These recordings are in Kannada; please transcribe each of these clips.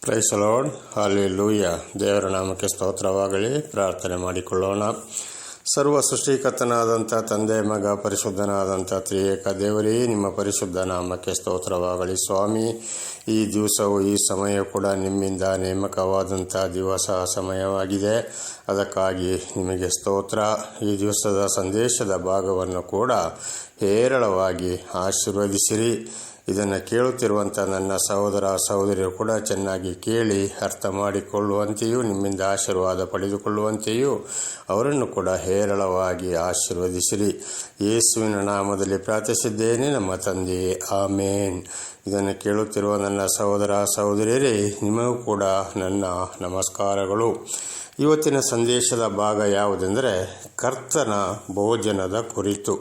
Price the lord, hallelujah. ದೇವರ ನಾಮಕ್ಕೆ ಸ್ತೋತ್ರವಾಗಲಿ. ಪ್ರಾರ್ಥನೆ ಮಾಡಿಕೊಳ್ಳೋಣ. ಸರ್ವ ಸೃಷ್ಟಿಕರ್ತನಾದಂಥ ತಂದೆ, ಮಗ, ಪರಿಶುದ್ಧನಾದಂಥ ತ್ರಿಯೇಕ ದೇವರೇ, ನಿಮ್ಮ ಪರಿಶುದ್ಧ ನಾಮಕ್ಕೆ ಸ್ತೋತ್ರವಾಗಲಿ. ಸ್ವಾಮಿ, ಈ ದಿವಸವು ಈ ಸಮಯ ಕೂಡ ನಿಮ್ಮಿಂದ ನೇಮಕವಾದಂಥ ದಿವಸ ಸಮಯವಾಗಿದೆ. ಅದಕ್ಕಾಗಿ ನಿಮಗೆ ಸ್ತೋತ್ರ. ಈ ದಿವಸದ ಸಂದೇಶದ ಭಾಗವನ್ನು ಕೂಡ ಹೇರಳವಾಗಿ ಆಶೀರ್ವದಿಸಿರಿ. ಇದನ್ನು ಕೇಳುತ್ತಿರುವಂಥ ನನ್ನ ಸಹೋದರ ಸಹೋದರಿಯರು ಕೂಡ ಚೆನ್ನಾಗಿ ಕೇಳಿ ಅರ್ಥ ಮಾಡಿಕೊಳ್ಳುವಂತೆಯೂ ನಿಮ್ಮಿಂದ ಆಶೀರ್ವಾದ ಪಡೆದುಕೊಳ್ಳುವಂತೆಯೂ ಅವರನ್ನು ಕೂಡ ಹೇರಳವಾಗಿ ಆಶೀರ್ವದಿಸಿರಿ. ಯೇಸುವಿನ ನಾಮದಲ್ಲಿ ಪ್ರಾರ್ಥಿಸಿದ್ದೇನೆ, ನಮ್ಮ ತಂದೆಯೇ, ಆಮೇನ್. ಇದನ್ನು ಕೇಳುತ್ತಿರುವ ನನ್ನ ಸಹೋದರ ಸಹೋದರಿಯರೇ, ನಿಮಗೂ ಕೂಡ ನನ್ನ ನಮಸ್ಕಾರಗಳು. ಇವತ್ತಿನ ಸಂದೇಶದ ಭಾಗ ಯಾವುದೆಂದರೆ ಕರ್ತನ ಭೋಜನದ ಕುರಿತು,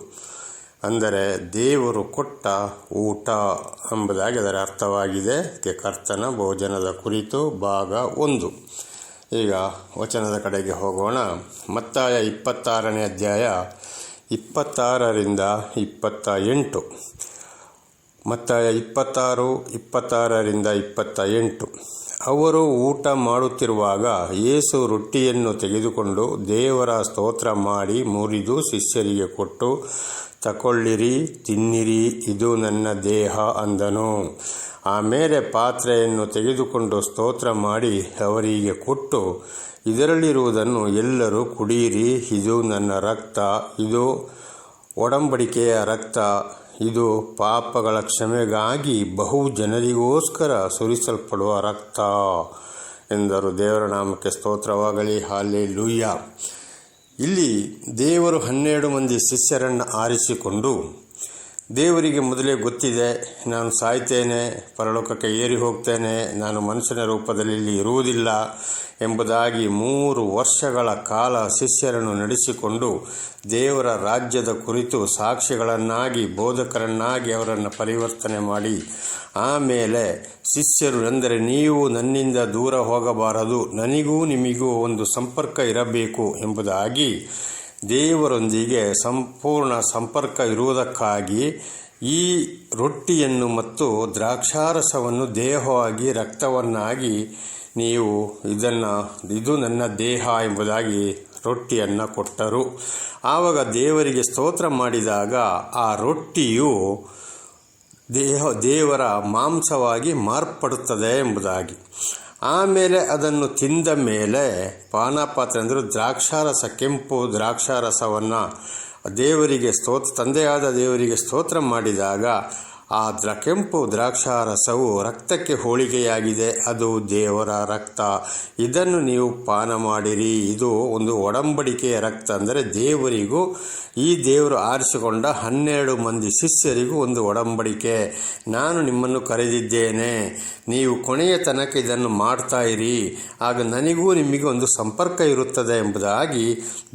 ಅಂದರೆ ದೇವರು ಕೊಟ್ಟ ಊಟ ಎಂಬುದಾಗಿ ಅದರ ಅರ್ಥವಾಗಿದೆ. ಕರ್ತನ ಭೋಜನದ ಕುರಿತು ಭಾಗ 1. ಈಗ ವಚನದ ಕಡೆಗೆ ಹೋಗೋಣ. ಮತ್ತಾಯ 26ನೇ ಅಧ್ಯಾಯ 26ರಿಂದ 28. ಮತ್ತಾಯ 26:26ರಿಂದ 28. ಅವರು ಊಟ ಮಾಡುತ್ತಿರುವಾಗ ಯೇಸು ರೊಟ್ಟಿಯನ್ನು ತೆಗೆದುಕೊಂಡು ದೇವರ ಸ್ತೋತ್ರ ಮಾಡಿ ಮುರಿದು ಶಿಷ್ಯರಿಗೆ ಕೊಟ್ಟು, ತಕೊಳ್ಳಿರಿ, ತಿನ್ನಿರಿ, ಇದು ನನ್ನ ದೇಹ ಅಂದನು. ಆಮೇಲೆ ಪಾತ್ರೆಯನ್ನು ತೆಗೆದುಕೊಂಡು ಸ್ತೋತ್ರ ಮಾಡಿ ಅವರಿಗೆ ಕೊಟ್ಟು, ಇದರಲ್ಲಿರುವುದನ್ನು ಎಲ್ಲರೂ ಕುಡಿಯಿರಿ, ಇದು ನನ್ನ ರಕ್ತ, ಇದು ಒಡಂಬಡಿಕೆಯ ರಕ್ತ, ಇದು ಪಾಪಗಳ ಕ್ಷಮೆಗಾಗಿ ಬಹು ಜನರಿಗೋಸ್ಕರ ಸುರಿಸಲ್ಪಡುವ ರಕ್ತ ಎಂದರು. ದೇವರ ನಾಮಕ್ಕೆ ಸ್ತೋತ್ರವಾಗಲಿ. ಹಲ್ಲೆಲೂಯಾ. ಇಲ್ಲಿ ದೇವರು 12 ಮಂದಿ ಶಿಷ್ಯರನ್ನು ಆರಿಸಿಕೊಂಡು, ದೇವರಿಗೆ ಮೊದಲೇ ಗೊತ್ತಿದೆ, ನಾನು ಸಾಯ್ತೇನೆ, ಪರಲೋಕಕ್ಕೆ ಏರಿ ಹೋಗ್ತೇನೆ, ನಾನು ಮನುಷ್ಯನ ರೂಪದಲ್ಲಿ ಇಲ್ಲಿ ಇರುವುದಿಲ್ಲ ಎಂಬುದಾಗಿ 3 ವರ್ಷಗಳ ಕಾಲ ಶಿಷ್ಯರನ್ನು ನಡೆಸಿಕೊಂಡು ದೇವರ ರಾಜ್ಯದ ಕುರಿತು ಸಾಕ್ಷಿಗಳನ್ನಾಗಿ, ಬೋಧಕರನ್ನಾಗಿ ಅವರನ್ನು ಪರಿವರ್ತನೆ ಮಾಡಿ, ಆಮೇಲೆ ಶಿಷ್ಯರು ಎಂದರೆ ನೀವು ನನ್ನಿಂದ ದೂರ ಹೋಗಬಾರದು, ನನಗೂ ನಿಮಗೂ ಒಂದು ಸಂಪರ್ಕ ಇರಬೇಕು ಎಂಬುದಾಗಿ ದೇವರೊಂದಿಗೆ ಸಂಪೂರ್ಣ ಸಂಪರ್ಕ ಇರುವುದಕ್ಕಾಗಿ ಈ ರೊಟ್ಟಿಯನ್ನು ಮತ್ತು ದ್ರಾಕ್ಷಾರಸವನ್ನು ದೇಹವಾಗಿ, ರಕ್ತವನ್ನಾಗಿ ನೀವು ಇದು ನನ್ನ ದೇಹ ಎಂಬುದಾಗಿ ರೊಟ್ಟಿಯನ್ನು ಕೊಟ್ಟರು. ಆವಾಗ ದೇವರಿಗೆ ಸ್ತೋತ್ರ ಮಾಡಿದಾಗ ಆ ರೊಟ್ಟಿಯು ದೇವರ ಮಾಂಸವಾಗಿ ಮಾರ್ಪಡುತ್ತದೆ ಎಂಬುದಾಗಿ. ಆಮೇಲೆ ಅದನ್ನು ತಿಂದ ಮೇಲೆ ಪಾನಪಾತ್ರೆ ಅಂದರೆ ದ್ರಾಕ್ಷಾರಸ, ಕೆಂಪು ದ್ರಾಕ್ಷಾರಸವನ್ನು ದೇವರಿಗೆ ತಂದೆಯಾದ ದೇವರಿಗೆ ಸ್ತೋತ್ರ ಮಾಡಿದಾಗ ಆ ಕೆಂಪು ದ್ರಾಕ್ಷಾರಸವು ರಕ್ತಕ್ಕೆ ಹೋಲಿಕೆಯಾಗಿದೆ, ಅದು ದೇವರ ರಕ್ತ, ಇದನ್ನು ನೀವು ಪಾನ ಮಾಡಿರಿ, ಇದು ಒಂದು ಒಡಂಬಡಿಕೆಯ ರಕ್ತ. ಅಂದರೆ ದೇವರಿಗೂ ಈ ದೇವರು ಆರಿಸಿಕೊಂಡ 12 ಮಂದಿ ಶಿಷ್ಯರಿಗೂ ಒಂದು ಒಡಂಬಡಿಕೆ. ನಾನು ನಿಮ್ಮನ್ನು ಕರೆದಿದ್ದೇನೆ, ನೀವು ಕೊನೆಯ ತನಕ ಇದನ್ನು ಮಾಡ್ತಾ ಇರಿ, ಆಗ ನನಗೂ ನಿಮಗೂ ಒಂದು ಸಂಪರ್ಕ ಇರುತ್ತದೆ ಎಂಬುದಾಗಿ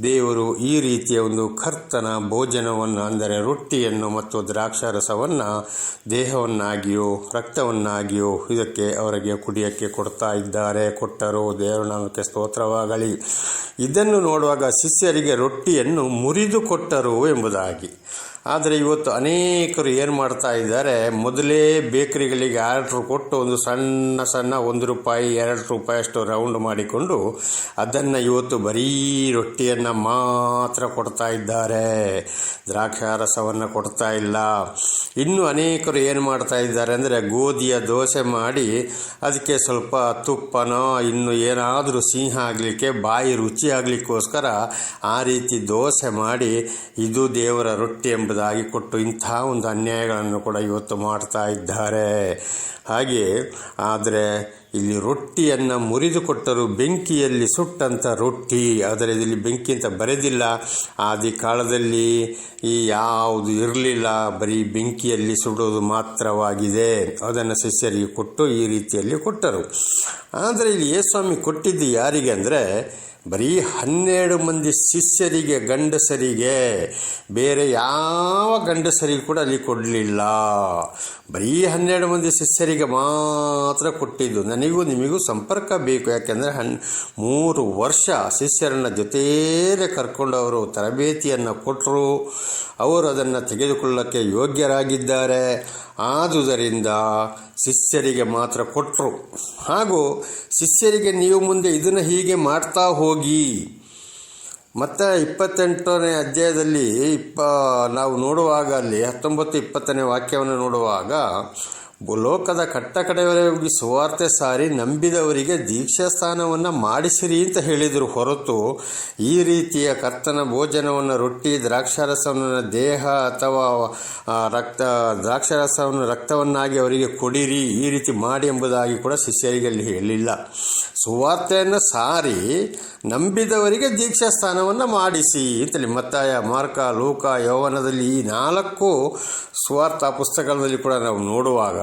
ದೇವರು ಈ ರೀತಿಯ ಒಂದು ಕರ್ತನ ಭೋಜನವನ್ನು, ಅಂದರೆ ರೊಟ್ಟಿಯನ್ನು ಮತ್ತು ದ್ರಾಕ್ಷಾರಸವನ್ನು ದೇಹವನ್ನಾಗಿಯೋ ರಕ್ತವನ್ನಾಗಿಯೋ ಇದಕ್ಕೆ ಅವರಿಗೆ ಕುಡಿಯಕ್ಕೆ ಕೊಟ್ಟರು. ದೇವರ ನಾಮಕ್ಕೆ ಸ್ತೋತ್ರವಾಗಲಿ. ಇದನ್ನು ನೋಡುವಾಗ ಶಿಷ್ಯರಿಗೆ ರೊಟ್ಟಿಯನ್ನು ಮುರಿದು ಕೊಟ್ಟರು ಎಂಬುದಾಗಿ. ಆದರೆ ಇವತ್ತು ಅನೇಕರು ಏನು ಮಾಡ್ತಾ ಇದ್ದಾರೆ, ಮೊದಲೇ ಬೇಕರಿಗಳಿಗೆ ಆರ್ಡ್ರ್ ಕೊಟ್ಟು ಒಂದು ಸಣ್ಣ ₹1, ₹2 ಅಷ್ಟು ರೌಂಡ್ ಮಾಡಿಕೊಂಡು ಅದನ್ನು ಇವತ್ತು ಬರೀ ರೊಟ್ಟಿಯನ್ನು ಮಾತ್ರ ಕೊಡ್ತಾ ಇದ್ದಾರೆ, ದ್ರಾಕ್ಷಾರಸವನ್ನು ಕೊಡ್ತಾ ಇಲ್ಲ. ಇನ್ನು ಅನೇಕರು ಏನು ಮಾಡ್ತಾ ಇದ್ದಾರೆ ಅಂದರೆ ಗೋಧಿಯ ದೋಸೆ ಮಾಡಿ ಅದಕ್ಕೆ ಸ್ವಲ್ಪ ತುಪ್ಪನೋ ಇನ್ನು ಏನಾದರೂ ಸಿಹಿ ಆಗಲಿಕ್ಕೆ, ಬಾಯಿ ರುಚಿ ಆಗಲಿಕ್ಕೋಸ್ಕರ ಆ ರೀತಿ ದೋಸೆ ಮಾಡಿ ಇದು ದೇವರ ರೊಟ್ಟಿ ಎಂಬುದಾಗಿ ಕೊಟ್ಟು ಇಂಥ ಒಂದು ಅನ್ಯಾಯಗಳನ್ನು ಕೂಡ ಇವತ್ತು ಮಾಡ್ತಾ ಇದ್ದಾರೆ. ಹಾಗೆ ಆದರೆ ಇಲ್ಲಿ ರೊಟ್ಟಿಯನ್ನು ಮುರಿದು ಕೊಟ್ಟರು, ಬೆಂಕಿಯಲ್ಲಿ ಸುಟ್ಟಂಥ ರೊಟ್ಟಿ. ಆದರೆ ಇಲ್ಲಿ ಬೆಂಕಿ ಅಂತ ಬರೆದಿಲ್ಲ, ಆದಿ ಕಾಲದಲ್ಲಿ ಈ ಯಾವುದು ಇರಲಿಲ್ಲ, ಬರೀ ಬೆಂಕಿಯಲ್ಲಿ ಸುಡೋದು ಮಾತ್ರವಾಗಿದೆ. ಅದನ್ನು ಶಿಷ್ಯರಿಗೆ ಕೊಟ್ಟು ಈ ರೀತಿಯಲ್ಲಿ ಕೊಟ್ಟರು. ಆದರೆ ಇಲ್ಲಿ ಯೇಸುಸ್ವಾಮಿ ಕೊಟ್ಟಿದ್ದು ಯಾರಿಗೆ ಅಂದರೆ ಬರೀ 12 ಮಂದಿ ಶಿಷ್ಯರಿಗೆ, ಗಂಡಸರಿಗೆ, ಬೇರೆ ಯಾವ ಗಂಡಸರಿಗೆ ಕೂಡ ಅಲ್ಲಿ ಕೊಡಲಿಲ್ಲ. ಬರೀ 12 ಮಂದಿ ಶಿಷ್ಯರಿಗೆ ಮಾತ್ರ ಕೊಟ್ಟಿದ್ದು. ನನಗೂ ನಿಮಗೂ ಸಂಪರ್ಕ ಬೇಕು, ಯಾಕೆಂದರೆ 3 ವರ್ಷ ಶಿಷ್ಯರನ್ನು ಜೊತೆಯಲ್ಲೇ ಕರ್ಕೊಂಡು ಅವರು ತರಬೇತಿಯನ್ನು ಕೊಟ್ಟರು. ಅವರು ಅದನ್ನು ತೆಗೆದುಕೊಳ್ಳಕ್ಕೆ ಯೋಗ್ಯರಾಗಿದ್ದಾರೆ. ಆದುದರಿಂದ ಶಿಷ್ಯರಿಗೆ ಮಾತ್ರ ಕೊಟ್ಟರು. ಹಾಗೂ ಶಿಷ್ಯರಿಗೆ ನೀವು ಮುಂದೆ ಇದನ್ನು ಹೀಗೆ ಮಾಡ್ತಾ ಹೋಗಿ. ಮತ್ತು 28ನೇ ಅಧ್ಯಾಯದಲ್ಲಿ ನಾವು ನೋಡುವಾಗ ಅಲ್ಲಿ 19-20ನೇ ವಾಕ್ಯವನ್ನು ನೋಡುವಾಗ, ಲೋಕದ ಕಟ್ಟಕಡೆಯವರೆಗೆ ಸುವಾರ್ತೆ ಸಾರಿ ನಂಬಿದವರಿಗೆ ದೀಕ್ಷಾಸ್ನಾನವನ್ನು ಮಾಡಿಸಿರಿ ಅಂತ ಹೇಳಿದರು ಹೊರತು ಈ ರೀತಿಯ ಕರ್ತನ ಭೋಜನವನ್ನು ರೊಟ್ಟಿ ದ್ರಾಕ್ಷಾರಸವನ್ನು ದೇಹ ಅಥವಾ ದ್ರಾಕ್ಷಾರಸವನ್ನು ರಕ್ತವನ್ನಾಗಿ ಅವರಿಗೆ ಕೊಡಿರಿ, ಈ ರೀತಿ ಮಾಡಿ ಎಂಬುದಾಗಿ ಕೂಡ ಶಿಷ್ಯರಿಗೆ ಅಲ್ಲಿ ಹೇಳಿಲ್ಲ. ಸುವಾರ್ತೆಯನ್ನು ಸಾರಿ ನಂಬಿದವರಿಗೆ ದೀಕ್ಷಾಸ್ನಾನವನ್ನು ಮಾಡಿಸಿ ಅಂತೇಳಿ ಮತ್ತಾಯ, ಮಾರ್ಕ, ಲೂಕ, ಯೌವನದಲ್ಲಿ ಈ 4 ಸುವಾರ್ಥ ಪುಸ್ತಕಗಳಲ್ಲಿ ಕೂಡ ನಾವು ನೋಡುವಾಗ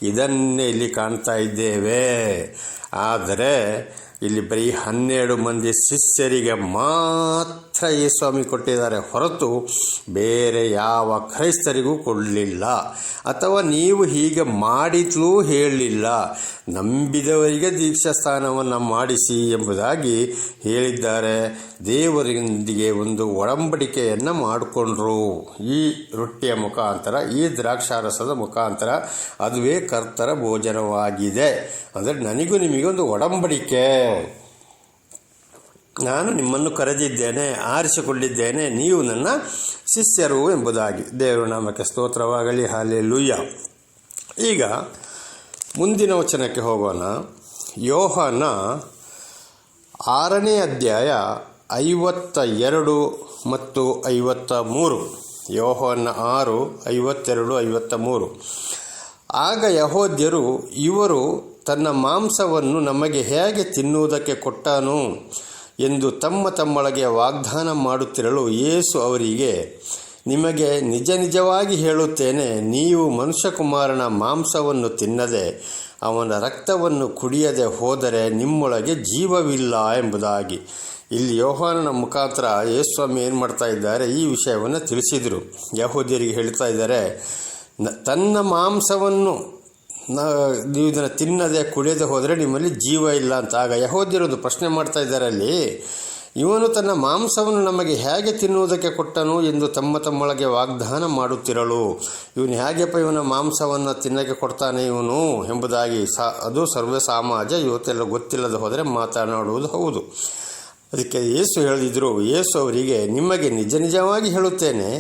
ಇದನ್ನೇ ಇಲ್ಲಿ ಕಾಣ್ತಾ ಇದ್ದೇವೆ. ಆದರೆ ಇಲ್ಲಿ ಬರೀ 12 ಮಂದಿ ಶಿಷ್ಯರಿಗೆ ಮಾತ್ರ ಯೇಸುಸ್ವಾಮಿ ಕೊಟ್ಟಿದ್ದಾರೆ ಹೊರತು ಬೇರೆ ಯಾವ ಕ್ರೈಸ್ತರಿಗೂ ಕೊಡಲಿಲ್ಲ, ಅಥವಾ ನೀವು ಹೀಗೆ ಮಾಡಿದ್ಲೂ ಹೇಳಲಿಲ್ಲ. ನಂಬಿದವರಿಗೆ ದೀಕ್ಷಾಸ್ನಾನವನ್ನು ಮಾಡಿಸಿ ಎಂಬುದಾಗಿ ಹೇಳಿದ್ದಾರೆ. ದೇವರೊಂದಿಗೆ ಒಂದು ಒಡಂಬಡಿಕೆಯನ್ನು ಮಾಡಿಕೊಂಡ್ರು ಈ ರೊಟ್ಟಿಯ ಮುಖಾಂತರ, ಈ ದ್ರಾಕ್ಷಾರಸದ ಮುಖಾಂತರ. ಅದುವೇ ಕರ್ತರ ಭೋಜನವಾಗಿದೆ. ಅಂದರೆ ನನಗೂ ನಿಮಗೆ ಒಂದು ಒಡಂಬಡಿಕೆ. ನಾನು ನಿಮ್ಮನ್ನು ಕರೆದಿದ್ದೇನೆ, ಆರಿಸಿಕೊಂಡಿದ್ದೇನೆ, ನೀವು ನನ್ನ ಶಿಷ್ಯರು ಎಂಬುದಾಗಿ. ದೇವರ ನಾಮಕ್ಕೆ ಸ್ತೋತ್ರವಾಗಲಿ. ಹಲ್ಲೆಲೂಯಾ. ಈಗ ಮುಂದಿನ ವಚನಕ್ಕೆ ಹೋಗೋಣ. ಯೋಹಾನ 6ನೇ ಅಧ್ಯಾಯ 52 ಮತ್ತು 53. ಯೋಹಾನ 6:52-53. ಆಗ ಯೆಹೂದ್ಯರು, ಇವರು ತನ್ನ ಮಾಂಸವನ್ನು ನಮಗೆ ಹೇಗೆ ತಿನ್ನುವುದಕ್ಕೆ ಕೊಟ್ಟನು ಎಂದು ತಮ್ಮೊಳಗೆ ವಾಗ್ದಾನ ಮಾಡುತ್ತಿರಲು, ಯೇಸು ಅವರಿಗೆ, ನಿಮಗೆ ನಿಜ ನಿಜವಾಗಿ ಹೇಳುತ್ತೇನೆ, ನೀವು ಮನುಷ್ಯಕುಮಾರನ ಮಾಂಸವನ್ನು ತಿನ್ನದೆ ಅವನ ರಕ್ತವನ್ನು ಕುಡಿಯದೆ ಹೋದರೆ ನಿಮ್ಮೊಳಗೆ ಜೀವವಿಲ್ಲ ಎಂಬುದಾಗಿ. ಇಲ್ಲಿ ಯೋಹಾನನ ಮುಖಾಂತರ ಯೇಸುಸ್ವಾಮಿ ಏನು ಮಾಡ್ತಾ ಇದ್ದಾರೆ, ಈ ವಿಷಯವನ್ನು ತಿಳಿಸಿದರು. ಯೆಹೂದ್ಯರಿಗೆ ಹೇಳ್ತಾ ಇದ್ದಾರೆ, ತನ್ನ ಮಾಂಸವನ್ನು ನೀವು ಇದನ್ನು ತಿನ್ನದೆ ಕುಡಿಯದೆ ಹೋದರೆ ನಿಮ್ಮಲ್ಲಿ ಜೀವ ಇಲ್ಲ ಅಂತ. ಆಗ ಯೆಹೂದ್ಯರೊಂದು ಪ್ರಶ್ನೆ ಮಾಡ್ತಾ ಇದ್ದಾರೆ ಅಲ್ಲಿ, ಇವನು ತನ್ನ ಮಾಂಸವನ್ನು ನಮಗೆ ಹೇಗೆ ತಿನ್ನುವುದಕ್ಕೆ ಕೊಟ್ಟನು ಎಂದು ತಮ್ಮೊಳಗೆ ವಾಗ್ದಾನ ಮಾಡುತ್ತಿರಲು, ಇವನು ಹೇಗೆಪ್ಪ ಇವನ ಮಾಂಸವನ್ನು ತಿನ್ನಕ್ಕೆ ಕೊಡ್ತಾನೆ ಇವನು ಎಂಬುದಾಗಿ ಅದು ಸರ್ವೇ ಸಮಾಜ ಇವತ್ತೆಲ್ಲ ಗೊತ್ತಿಲ್ಲದೆ ಹೋದರೆ ಮಾತನಾಡುವುದು ಹೌದು. ಅದಕ್ಕೆ ಯೇಸು ಹೇಳಿದರು, ಯೇಸು ಅವರಿಗೆ, ನಿಮಗೆ ನಿಜ ನಿಜವಾಗಿ ಹೇಳುತ್ತೇನೆ,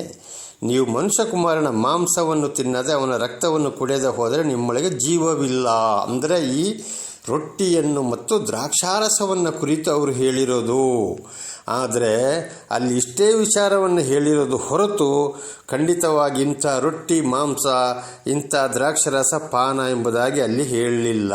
ನೀವು ಮನುಷ್ಯಕುಮಾರನ ಮಾಂಸವನ್ನು ತಿನ್ನದೆ ಅವನ ರಕ್ತವನ್ನು ಕುಡಿಯದೆ ಹೋದರೆ ನಿಮ್ಮೊಳಗೆ ಜೀವವಿಲ್ಲ. ಅಂದರೆ ಈ ರೊಟ್ಟಿಯನ್ನು ಮತ್ತು ದ್ರಾಕ್ಷಾರಸವನ್ನು ಕುರಿತು ಅವರು ಹೇಳಿರೋದು. ಆದರೆ ಅಲ್ಲಿ ಇಷ್ಟೇ ವಿಚಾರವನ್ನು ಹೇಳಿರೋದು ಹೊರತು ಖಂಡಿತವಾಗಿ ಇಂಥ ರೊಟ್ಟಿ ಮಾಂಸ, ಇಂಥ ದ್ರಾಕ್ಷಾರಸ ಪಾನ ಎಂಬುದಾಗಿ ಅಲ್ಲಿ ಹೇಳಲಿಲ್ಲ.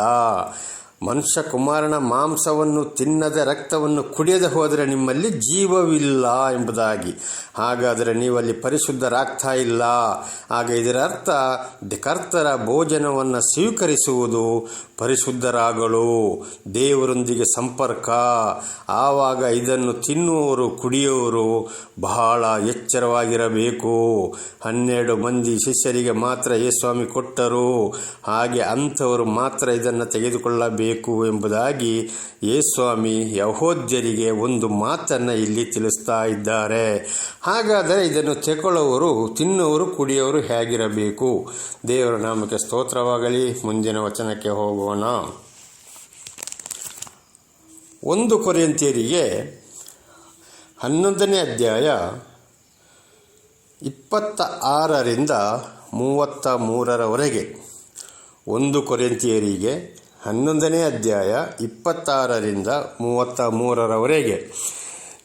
ಮನುಷ್ಯ ಕುಮಾರನ ಮಾಂಸವನ್ನು ತಿನ್ನದೆ ರಕ್ತವನ್ನು ಕುಡಿಯದೆ ಹೋದರೆ ನಿಮ್ಮಲ್ಲಿ ಜೀವವಿಲ್ಲ ಎಂಬುದಾಗಿ. ಹಾಗಾದರೆ ನೀವಲ್ಲಿ ಪರಿಶುದ್ಧರಾಗ್ತಾ ಇಲ್ಲ. ಆಗ ಇದರ ಅರ್ಥ ಕರ್ತರ ಭೋಜನವನ್ನು ಸ್ವೀಕರಿಸುವುದು ಪರಿಶುದ್ಧರಾಗಲು, ದೇವರೊಂದಿಗೆ ಸಂಪರ್ಕ. ಆವಾಗ ಇದನ್ನು ತಿನ್ನುವವರು ಕುಡಿಯುವವರು ಬಹಳ ಎಚ್ಚರವಾಗಿರಬೇಕು. 12 ಮಂದಿ ಶಿಷ್ಯರಿಗೆ ಮಾತ್ರ ಯೇಸುಸ್ವಾಮಿ ಕೊಟ್ಟರು. ಹಾಗೆ ಅಂಥವರು ಮಾತ್ರ ಇದನ್ನು ತೆಗೆದುಕೊಳ್ಳಬೇಕು ಎಂಬುದಾಗಿ ಯೇಸುಸ್ವಾಮಿ ಯೆಹೂದ್ಯರಿಗೆ ಒಂದು ಮಾತನ್ನು ಇಲ್ಲಿ ತಿಳಿಸ್ತಾ ಇದ್ದಾರೆ. ಹಾಗಾದರೆ ಇದನ್ನು ತೆಗೊಳ್ಳುವವರು, ತಿನ್ನುವವರು, ಕುಡಿಯುವವರು ಹೇಗಿರಬೇಕು? ದೇವರ ನಾಮಕ್ಕೆ ಸ್ತೋತ್ರವಾಗಲಿ. ಮುಂದಿನ ವಚನಕ್ಕೆ ಹೋಗೋಣ. 1 ಕೊರಿಂಥಿಯರಿಗೆ 11ನೇ ಅಧ್ಯಾಯ 26-33. 1 ಕೊರಿಂಥಿಯರಿಗೆ 11ನೇ ಅಧ್ಯಾಯ 26-33.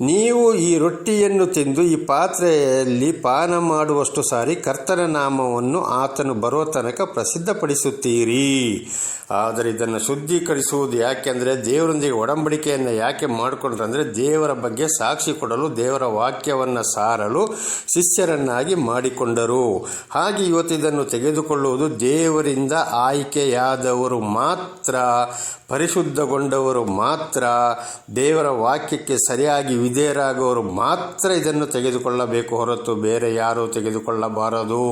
ನೀವು ಈ ರೊಟ್ಟಿಯನ್ನು ತಿಂದು ಈ ಪಾತ್ರೆಯಲ್ಲಿ ಪಾನ ಮಾಡುವಷ್ಟು ಸಾರಿ ಕರ್ತನ ನಾಮವನ್ನು ಆತನು ಬರೋ ತನಕ ಪ್ರಸಿದ್ಧಪಡಿಸುತ್ತೀರಿ. ಆದರೆ ಇದನ್ನು ಶುದ್ಧೀಕರಿಸುವುದು ಯಾಕೆಂದರೆ ದೇವರೊಂದಿಗೆ ಒಡಂಬಡಿಕೆಯನ್ನು ಯಾಕೆ ಮಾಡಿಕೊಂಡ್ರಂದರೆ ದೇವರ ಬಗ್ಗೆ ಸಾಕ್ಷಿ ಕೊಡಲು, ದೇವರ ವಾಕ್ಯವನ್ನು ಸಾರಲು ಶಿಷ್ಯರನ್ನಾಗಿ ಮಾಡಿಕೊಂಡರು. ಹಾಗೆ ಇವತ್ತು ಇದನ್ನು ತೆಗೆದುಕೊಳ್ಳುವುದು ದೇವರಿಂದ ಆಯ್ಕೆಯಾದವರು ಮಾತ್ರ, ಪರಿಶುದ್ಧಗೊಂಡವರು ಮಾತ್ರ, ದೇವರ ವಾಕ್ಯಕ್ಕೆ ಸರಿಯಾಗಿ ವಿಧೇಯರಾಗುವವರು ಮಾತ್ರ ಇದನ್ನು ತೆಗೆದುಕೊಳ್ಳಬೇಕು, ಹೊರತು ಬೇರೆ ಯಾರೂ ತೆಗೆದುಕೊಳ್ಳಬಾರದು.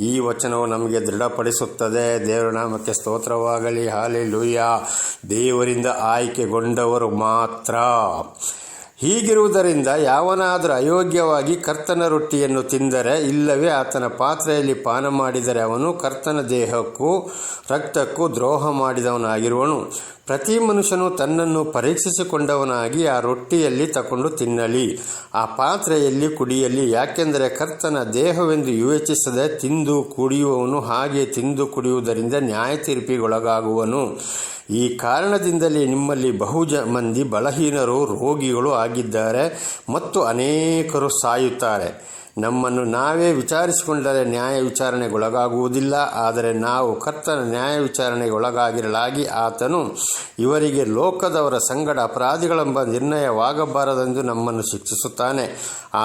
ಈ ವಚನವು ನಮಗೆ ದೃಢಪಡಿಸುತ್ತದೆ. ದೇವರ ನಾಮಕ್ಕೆ ಸ್ತೋತ್ರವಾಗಲಿ. ಹಲ್ಲೆಲೂಯಾ. ದೇವರಿಂದ ಆಯ್ಕೆಗೊಂಡವರು ಮಾತ್ರ. ಹೀಗಿರುವುದರಿಂದ ಯಾವನಾದರೂ ಅಯೋಗ್ಯವಾಗಿ ಕರ್ತನ ರೊಟ್ಟಿಯನ್ನು ತಿಂದರೆ ಇಲ್ಲವೇ ಆತನ ಪಾತ್ರೆಯಲ್ಲಿ ಪಾನ ಮಾಡಿದರೆ ಅವನು ಕರ್ತನ ದೇಹಕ್ಕೂ ರಕ್ತಕ್ಕೂ ದ್ರೋಹ ಮಾಡಿದವನಾಗಿರುವನು. ಪ್ರತಿ ಮನುಷ್ಯನು ತನ್ನನ್ನು ಪರೀಕ್ಷಿಸಿಕೊಂಡವನಾಗಿ ಆ ರೊಟ್ಟಿಯಲ್ಲಿ ತಕೊಂಡು ತಿನ್ನಲಿ, ಆ ಪಾತ್ರೆಯಲ್ಲಿ ಕುಡಿಯಲಿ. ಯಾಕೆಂದರೆ ಕರ್ತನ ದೇಹವೆಂದು ವಿವೇಚಿಸದೆ ತಿಂದು ಕುಡಿಯುವವನು ಹಾಗೆ ತಿಂದು ಕುಡಿಯುವುದರಿಂದ ನ್ಯಾಯ ತೀರ್ಪಿಗೊಳಗಾಗುವನು. ಈ ಕಾರಣದಿಂದಲೇ ನಿಮ್ಮಲ್ಲಿ ಮಂದಿ ಬಲಹೀನರು, ರೋಗಿಗಳು ಆಗಿದ್ದಾರೆ ಮತ್ತು ಅನೇಕರು ಸಾಯುತ್ತಾರೆ. ನಮ್ಮನ್ನು ನಾವೇ ವಿಚಾರಿಸಿಕೊಂಡರೆ ನ್ಯಾಯ ವಿಚಾರಣೆಗೊಳಗಾಗುವುದಿಲ್ಲ, ಆದರೆ ನಾವು ಕರ್ತನ ನ್ಯಾಯ ವಿಚಾರಣೆಗೆ ಒಳಗಾಗಿರಲಾಗಿ ಆತನು ಇವರಿಗೆ ಲೋಕದವರ ಸಂಗಡ ಅಪರಾಧಿಗಳೆಂಬ ನಿರ್ಣಯವಾಗಬಾರದೆಂದು ನಮ್ಮನ್ನು ಶಿಕ್ಷಿಸುತ್ತಾನೆ.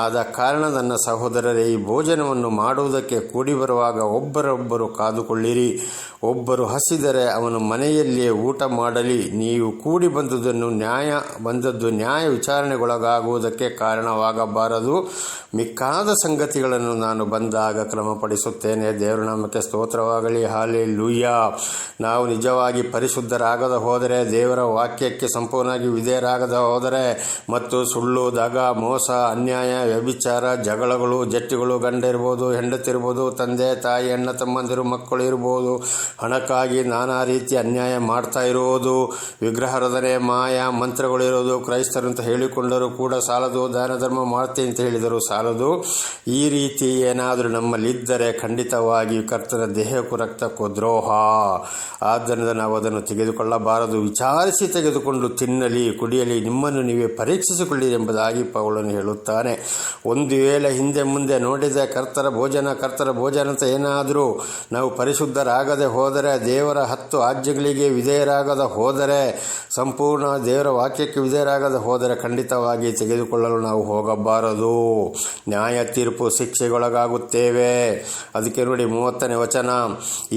ಆದ ಕಾರಣ ನನ್ನ ಸಹೋದರರೇ, ಈ ಭೋಜನವನ್ನು ಮಾಡುವುದಕ್ಕೆ ಕೂಡಿ ಬರುವಾಗ ಒಬ್ಬರೊಬ್ಬರು ಕಾದುಕೊಳ್ಳಿರಿ. ಒಬ್ಬರು ಹಸಿದರೆ ಅವನು ಮನೆಯಲ್ಲಿಯೇ ಊಟ ಮಾಡಲಿ. ನೀವು ಕೂಡಿ ಬಂದದ್ದು ನ್ಯಾಯ ವಿಚಾರಣೆಗೊಳಗಾಗುವುದಕ್ಕೆ ಕಾರಣವಾಗಬಾರದು. ಮಿಕ್ಕಾದ ಸಂಗತಿಗಳನ್ನು ನಾನು ಬಂದಾಗ ಕ್ರಮಪಡಿಸುತ್ತೇನೆ. ದೇವರ ನಾಮಕ್ಕೆ ಸ್ತೋತ್ರವಾಗಲಿ. ಹಲ್ಲೆಲೂಯಾ. ನಾವು ನಿಜವಾಗಿ ಪರಿಶುದ್ಧರಾಗದ ಹೋದರೆ, ದೇವರ ವಾಕ್ಯಕ್ಕೆ ಸಂಪೂರ್ಣವಾಗಿ ವಿಧೇಯರಾಗದ ಹೋದರೆ ಮತ್ತು ಸುಳ್ಳು, ದಗ, ಮೋಸ, ಅನ್ಯಾಯ, ವ್ಯಭಿಚಾರ, ಜಗಳಗಳು, ಜಟ್ಟಿಗಳು, ಗಂಡ ಇರ್ಬೋದು, ಹೆಂಡತಿ ಇರ್ಬೋದು, ತಂದೆ ತಾಯಿ, ಅಣ್ಣ ತಮ್ಮಂದಿರು, ಮಕ್ಕಳು ಇರ್ಬೋದು, ಹಣಕ್ಕಾಗಿ ನಾನಾ ರೀತಿ ಅನ್ಯಾಯ ಮಾಡ್ತಾ ಇರುವುದು, ವಿಗ್ರಹಾರಾಧನೆ, ಮಾಯ ಮಂತ್ರಗಳು ಇರೋದು, ಕ್ರೈಸ್ತರಂತ ಹೇಳಿಕೊಂಡರೂ ಕೂಡ ಸಾಲದು, ದಾನ ಧರ್ಮ ಮಾಡ್ತೀನಿ ಅಂತ ಹೇಳಿದರೂ ಸಾಲದು. ಈ ರೀತಿ ಏನಾದರೂ ನಮ್ಮಲ್ಲಿದ್ದರೆ ಖಂಡಿತವಾಗಿ ಕರ್ತನ ದೇಹಕ್ಕೂ ರಕ್ತಕ್ಕೂ ದ್ರೋಹ. ಆದ್ದರಿಂದ ನಾವು ಅದನ್ನು ತೆಗೆದುಕೊಳ್ಳಬಾರದು. ವಿಚಾರಿಸಿ ತೆಗೆದುಕೊಂಡು ತಿನ್ನಲಿ, ಕುಡಿಯಲಿ, ನಿಮ್ಮನ್ನು ನೀವೇ ಪರೀಕ್ಷಿಸಿಕೊಳ್ಳಿ ಎಂಬುದಾಗಿ ಪೌಲನು ಹೇಳುತ್ತಾನೆ. ಒಂದು ವೇಳೆ ಹಿಂದೆ ಮುಂದೆ ನೋಡಿದ ಕರ್ತರ ಭೋಜನ ಅಂತ ಏನಾದರೂ ನಾವು ಪರಿಶುದ್ಧರಾಗದೆ ಹೋದರೆ, ದೇವರ 10 ಆಜ್ಞೆಗಳಿಗೆ ವಿಧೇಯರಾಗದ ಹೋದರೆ, ಸಂಪೂರ್ಣ ದೇವರ ವಾಕ್ಯಕ್ಕೆ ವಿಧೇಯರಾಗದ ಹೋದರೆ ಖಂಡಿತವಾಗಿ ತೆಗೆದುಕೊಳ್ಳಲು ನಾವು ಹೋಗಬಾರದು. ನ್ಯಾಯ ತೀರ್ಪು, ಶಿಕ್ಷೆಗೊಳಗಾಗುತ್ತೇವೆ. ಅದಕ್ಕೆ ನೋಡಿ 30ನೇ ವಚನ,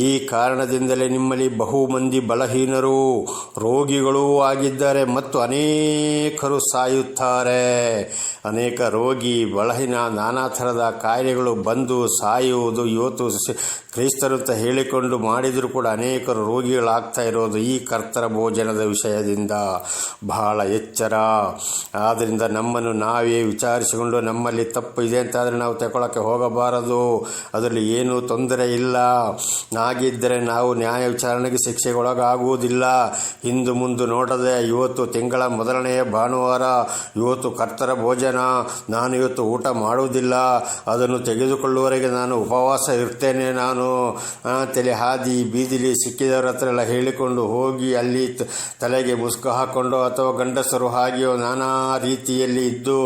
ಈ ಕಾರಣದಿಂದಲೇ ನಿಮ್ಮಲ್ಲಿ ಮಂದಿ ಬಲಹೀನರು, ರೋಗಿಗಳೂ ಆಗಿದ್ದಾರೆ ಮತ್ತು ಅನೇಕರು ಸಾಯುತ್ತಾರೆ. ಅನೇಕ ರೋಗಿ, ಬಲಹೀನ, ನಾನಾ ಥರದ ಕಾಯಿಲೆಗಳು ಬಂದು ಸಾಯುವುದು ಇವತ್ತು ಕ್ರೈಸ್ತರು ಅಂತ ಹೇಳಿಕೊಂಡು ಮಾಡಿದರೂ ಕೂಡ ಅನೇಕರು ರೋಗಿಗಳಾಗ್ತಾ ಇರೋದು ಈ ಕರ್ತರ ಭೋಜನದ ವಿಷಯದಿಂದ. ಬಹಳ ಎಚ್ಚರ. ಆದ್ದರಿಂದ ನಮ್ಮನ್ನು ನಾವೇ ವಿಚಾರಿಸಿಕೊಂಡು ನಮ್ಮಲ್ಲಿ ತಪ್ಪು ಇದೆ ಅಂತಾದರೆ ನಾವು ತಗೊಳ್ಳೋಕ್ಕೆ ಹೋಗಬಾರದು. ಅದರಲ್ಲಿ ಏನೂ ತೊಂದರೆ ಇಲ್ಲ. ಹಾಗಿದ್ದರೆ ನಾವು ನ್ಯಾಯ ವಿಚಾರಣೆಗೆ ಶಿಕ್ಷೆಗೊಳಗಾಗುವುದಿಲ್ಲ. ಹಿಂದು ಮುಂದೆ ನೋಡದೆ ಇವತ್ತು ತಿಂಗಳ ಮೊದಲನೆಯ ಭಾನುವಾರ, ಇವತ್ತು ಕರ್ತರ ಭೋಜನ, ನಾನು ಇವತ್ತು ಊಟ ಮಾಡುವುದಿಲ್ಲ, ಅದನ್ನು ತೆಗೆದುಕೊಳ್ಳುವವರೆಗೆ ನಾನು ಉಪವಾಸ ಇರ್ತೇನೆ, ನಾನು ತಲೆ ಹಾದಿ ಬೀದಿಲಿ ಸಿಕ್ಕಿದವರ ಹತ್ರ ಎಲ್ಲ ಹೇಳಿಕೊಂಡು ಹೋಗಿ ಅಲ್ಲಿ ತಲೆಗೆ ಮುಸ್ಕು ಹಾಕ್ಕೊಂಡು ಅಥವಾ ಗಂಡಸರು ಹಾಗೆಯೋ ನಾನಾ ರೀತಿಯಲ್ಲಿ ಇದ್ದು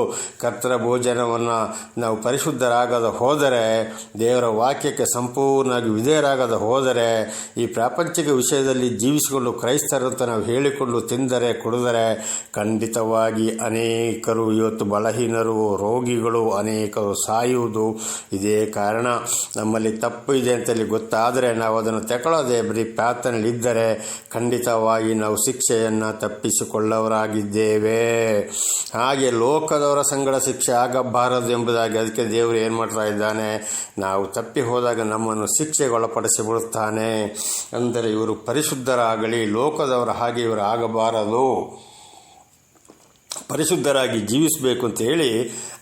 ಕರ್ತರ ಭೋಜನವನ್ನು ನಾವು ಪರಿಶುದ್ಧರಾಗದ ಹೋದರೆ, ದೇವರ ವಾಕ್ಯಕ್ಕೆ ಸಂಪೂರ್ಣವಾಗಿ ವಿಧೇಯರಾಗದ ಹೋದರೆ, ಈ ಪ್ರಾಪಂಚಿಕ ವಿಷಯದಲ್ಲಿ ಜೀವಿಸಿಕೊಂಡು ಕ್ರೈಸ್ತರಂತ ನಾವು ಹೇಳಿಕೊಂಡು ತಿಂದರೆ ಕುಡಿದರೆ ಖಂಡಿತವಾಗಿ ಅನೇಕರು ಇವತ್ತು ಬಲಹೀನರು, ರೋಗಿಗಳು, ಅನೇಕರು ಸಾಯುವುದು ಇದೇ ಕಾರಣ. ನಮ್ಮಲ್ಲಿ ತಪ್ಪು ಇದೆ ಅಂತೇಳಿ ಗೊತ್ತಾದರೆ ನಾವು ಅದನ್ನು ತಗೊಳ್ಳೋದೆ ಬರೀ ಪ್ರಾರ್ಥನೆಯಲ್ಲಿದ್ದರೆ ಖಂಡಿತವಾಗಿ ನಾವು ಶಿಕ್ಷೆಯನ್ನು ತಪ್ಪಿಸಿಕೊಳ್ಳವರಾಗಿದ್ದೇವೆ. ಹಾಗೆ ಲೋಕದವರ ಸಂಗಡ ಶಿಕ್ಷೆ ಆಗಬಾರದು ಎಂಬುದಾಗಿ ಅದಕ್ಕೆ ದೇವರು ಏನು ಮಾಡ್ತಾ ಇದ್ದಾನೆ, ನಾವು ತಪ್ಪಿ ಹೋದಾಗ ನಮ್ಮನ್ನು ಶಿಕ್ಷೆಗೆ ಒಳಪಡಿಸಿಬಿಡುತ್ತಾನೆ. ಅಂದರೆ ಇವರು ಪರಿಶುದ್ಧರಾಗಲಿ, ಲೋಕದವರ ಹಾಗೆ ಇವರು ಆಗಬಾರದು, ಪರಿಶುದ್ಧರಾಗಿ ಜೀವಿಸಬೇಕು ಅಂತ ಹೇಳಿ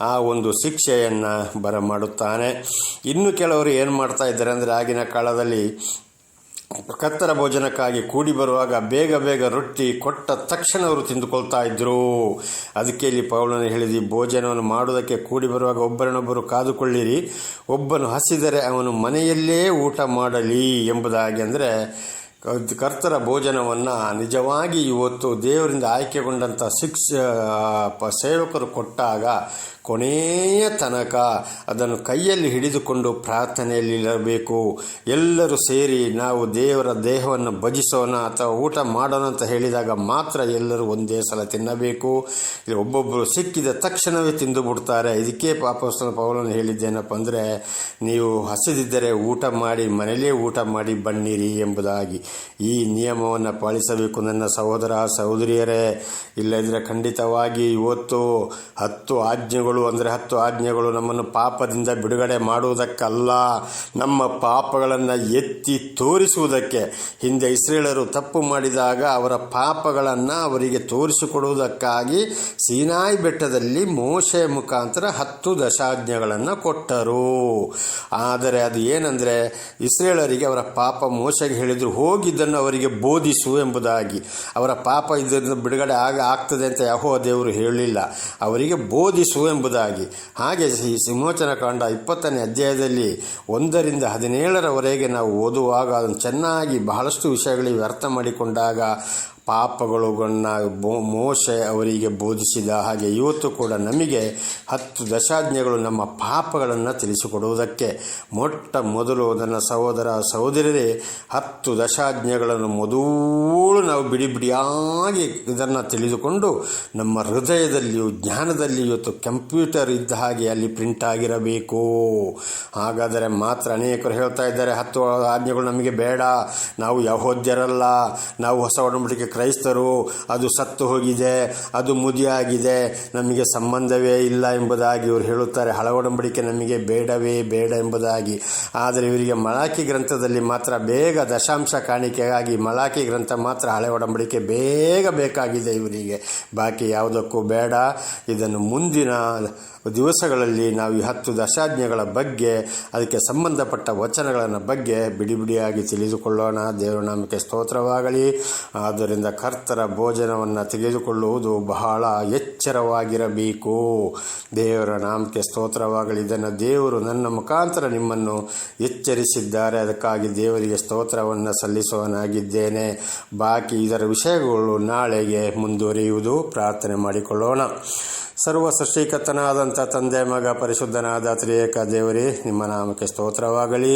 ಆ ಒಂದು ಶಿಕ್ಷೆಯನ್ನು ಬರಮಾಡುತ್ತಾನೆ. ಇನ್ನು ಕೆಲವರು ಏನು ಮಾಡ್ತಾ ಇದ್ದಾರೆ ಅಂದರೆ, ಆಗಿನ ಕಾಲದಲ್ಲಿ ಕರ್ತರ ಭೋಜನಕ್ಕಾಗಿ ಕೂಡಿ ಬರುವಾಗ ಬೇಗ ರೊಟ್ಟಿ ಕೊಟ್ಟ ತಕ್ಷಣ ಅವರು ತಿಂದುಕೊಳ್ತಾ ಇದ್ದರು. ಅದಕ್ಕೆ ಇಲ್ಲಿ ಪೌಲನು ಹೇಳಿದ, ಭೋಜನವನ್ನು ಮಾಡುವುದಕ್ಕೆ ಕೂಡಿ ಬರುವಾಗ ಒಬ್ಬರನ್ನೊಬ್ಬರು ಕಾದುಕೊಳ್ಳಿರಿ, ಒಬ್ಬನು ಹಸಿದರೆ ಅವನು ಮನೆಯಲ್ಲೇ ಊಟ ಮಾಡಲಿ ಎಂಬುದಾಗಿ. ಅಂದರೆ ಕರ್ತರ ಭೋಜನವನ್ನು ನಿಜವಾಗಿ ಇವತ್ತು ದೇವರಿಂದ ಆಯ್ಕೆಗೊಂಡಂಥ ಸೇವಕರು ಕೊಟ್ಟಾಗ ಕೊನೆಯ ತನಕ ಅದನ್ನು ಕೈಯಲ್ಲಿ ಹಿಡಿದುಕೊಂಡು ಪ್ರಾರ್ಥನೆಯಲ್ಲಿರಬೇಕು. ಎಲ್ಲರೂ ಸೇರಿ ನಾವು ದೇವರ ದೇಹವನ್ನು ಭಜಿಸೋಣ ಅಥವಾ ಊಟ ಮಾಡೋಣ ಅಂತ ಹೇಳಿದಾಗ ಮಾತ್ರ ಎಲ್ಲರೂ ಒಂದೇ ಸಲ ತಿನ್ನಬೇಕು. ಇಲ್ಲಿ ಒಬ್ಬೊಬ್ಬರು ಸಿಕ್ಕಿದ ತಕ್ಷಣವೇ ತಿಂದು ಬಿಡ್ತಾರೆ. ಇದಕ್ಕೆ ಅಪೊಸ್ತಲ ಪೌಲನು ಹೇಳಿದ್ದೇನಪ್ಪ ಅಂದರೆ, ನೀವು ಹಸಿದಿದ್ದರೆ ಊಟ ಮಾಡಿ, ಮನೆಯಲ್ಲೇ ಊಟ ಮಾಡಿ ಬನ್ನಿರಿ ಎಂಬುದಾಗಿ. ಈ ನಿಯಮವನ್ನು ಪಾಲಿಸಬೇಕು ನನ್ನ ಸಹೋದರ ಸಹೋದರಿಯರೇ. ಇಲ್ಲದಿದ್ದರೆ ಖಂಡಿತವಾಗಿ ಇವತ್ತು 10 ಆಜ್ಞೆಗಳು ಆಜ್ಞೆಗಳು ಅಂದರೆ 10 ಆಜ್ಞೆಗಳು ನಮ್ಮನ್ನು ಪಾಪದಿಂದ ಬಿಡುಗಡೆ ಮಾಡುವುದಕ್ಕಲ್ಲ, ನಮ್ಮ ಪಾಪಗಳನ್ನು ಎತ್ತಿ ತೋರಿಸುವುದಕ್ಕೆ. ಹಿಂದೆ ಇಸ್ರೇಲರು ತಪ್ಪು ಮಾಡಿದಾಗ ಅವರ ಪಾಪಗಳನ್ನು ಅವರಿಗೆ ತೋರಿಸಿಕೊಡುವುದಕ್ಕಾಗಿ ಸೀನಾಯಿ ಬೆಟ್ಟದಲ್ಲಿ ಮೋಶೆ ಮುಖಾಂತರ 10 ದಶಾಜ್ಞೆಗಳನ್ನು ಕೊಟ್ಟರು. ಆದರೆ ಅದು ಏನಂದರೆ, ಇಸ್ರೇಲರಿಗೆ ಅವರ ಪಾಪ ಮೋಶೆಗೆ ಹೇಳಿದರು, ಹೋಗಿದ್ದನ್ನು ಅವರಿಗೆ ಬೋಧಿಸು ಎಂಬುದಾಗಿ. ಅವರ ಪಾಪ ಇದರಿಂದ ಬಿಡುಗಡೆ ಆಗ್ತದೆ ಅಂತ ಯೆಹೋವ ದೇವರು ಹೇಳಲಿಲ್ಲ, ಅವರಿಗೆ ಬೋಧಿಸು ಎಂಬುದಾಗಿ. ಹಾಗೆ ಈ ವಿಮೋಚನಾ ಕಾಂಡ 20ನೇ ಅಧ್ಯಾಯದಲ್ಲಿ 1ರಿಂದ 17ರವರೆಗೆ ನಾವು ಓದುವಾಗ ಅದನ್ನು ಚೆನ್ನಾಗಿ ಬಹಳಷ್ಟು ವಿಷಯಗಳಿಗೆ ಅರ್ಥ ಮಾಡಿಕೊಂಡಾಗ ಪಾಪಗಳನ್ನು ಮೋಶೆ ಅವರಿಗೆ ಬೋಧಿಸಿದ ಹಾಗೆ ಇವತ್ತು ಕೂಡ ನಮಗೆ 10 ದಶಾಜ್ಞೆಗಳು ನಮ್ಮ ಪಾಪಗಳನ್ನು ತಿಳಿಸಿಕೊಡುವುದಕ್ಕೆ. ಮೊಟ್ಟ ಮೊದಲು ನನ್ನ ಸಹೋದರ ಸಹೋದರರೇ, 10 ದಶಾಜ್ಞೆಗಳನ್ನು ಮೊದಲು ನಾವು ಬಿಡಿ ಬಿಡಿಯಾಗಿ ಇದನ್ನು ತಿಳಿದುಕೊಂಡು ನಮ್ಮ ಹೃದಯದಲ್ಲಿಯೂ ಜ್ಞಾನದಲ್ಲಿ ಇವತ್ತು ಕಂಪ್ಯೂಟರ್ ಇದ್ದ ಹಾಗೆ ಅಲ್ಲಿ ಪ್ರಿಂಟ್ ಆಗಿರಬೇಕು. ಹಾಗಾದರೆ ಮಾತ್ರ. ಅನೇಕರು ಹೇಳ್ತಾ ಇದ್ದಾರೆ, 10 ಆಜ್ಞೆಗಳು ನಮಗೆ ಬೇಡ, ನಾವು ಯಹೂದ್ಯರಲ್ಲ, ನಾವು ಹೊಸ ಒಡಂಬಡಿಕೆ ಕ್ರೈಸ್ತರು, ಅದು ಸತ್ತು ಹೋಗಿದೆ, ಅದು ಮುದಿಯಾಗಿದೆ, ನಮಗೆ ಸಂಬಂಧವೇ ಇಲ್ಲ ಎಂಬುದಾಗಿ ಇವರು ಹೇಳುತ್ತಾರೆ. ಹಳ ಒಡಂಬಡಿಕೆ ನಮಗೆ ಬೇಡವೇ ಬೇಡ ಎಂಬುದಾಗಿ. ಆದರೆ ಇವರಿಗೆ ಮಲಾಕಿ ಗ್ರಂಥದಲ್ಲಿ ಮಾತ್ರ ಬೇಗ ದಶಾಂಶ ಕಾಣಿಕೆಗಾಗಿ ಮಲಾಕಿ ಗ್ರಂಥ ಮಾತ್ರ ಹಳೆ ಒಡಂಬಡಿಕೆ ಬೇಗ ಬೇಕಾಗಿದೆ ಇವರಿಗೆ, ಬಾಕಿ ಯಾವುದಕ್ಕೂ ಬೇಡ. ಇದನ್ನು ಮುಂದಿನ ದಿವಸಗಳಲ್ಲಿ ನಾವು ಈ 10 ದಶಾಜ್ಞೆಗಳ ಬಗ್ಗೆ, ಅದಕ್ಕೆ ಸಂಬಂಧಪಟ್ಟ ವಚನಗಳನ್ನು ಬಗ್ಗೆ ಬಿಡಿ ಬಿಡಿಯಾಗಿ ತಿಳಿದುಕೊಳ್ಳೋಣ. ದೇವರ ನಾಮಕ್ಕೆ ಸ್ತೋತ್ರವಾಗಲಿ. ಆದ್ದರಿಂದ ಕರ್ತರ ಭೋಜನವನ್ನು ತೆಗೆದುಕೊಳ್ಳುವುದು ಬಹಳ ಎಚ್ಚರವಾಗಿರಬೇಕು. ದೇವರ ನಾಮಕ್ಕೆ ಸ್ತೋತ್ರವಾಗಲಿ. ಇದನ್ನು ದೇವರು ನನ್ನ ಮುಖಾಂತರ ನಿಮ್ಮನ್ನು ಎಚ್ಚರಿಸಿದ್ದಾರೆ, ಅದಕ್ಕಾಗಿ ದೇವರಿಗೆ ಸ್ತೋತ್ರವನ್ನು ಸಲ್ಲಿಸುವನಾಗಿದ್ದೇನೆ. ಬಾಕಿ ಇದರ ವಿಷಯಗಳು ನಾಳೆಗೆ ಮುಂದುವರಿಯುವುದು. ಪ್ರಾರ್ಥನೆ ಮಾಡಿಕೊಳ್ಳೋಣ. ಸರ್ವ ಸೃಷ್ಟಿಕರ್ತನಾದಂಥ ತಂದೆ, ಮಗ, ಪರಿಶುದ್ಧನಾದ ತ್ರಿಯೇಕ ದೇವರೇ, ನಿಮ್ಮ ನಾಮಕ್ಕೆ ಸ್ತೋತ್ರವಾಗಲಿ.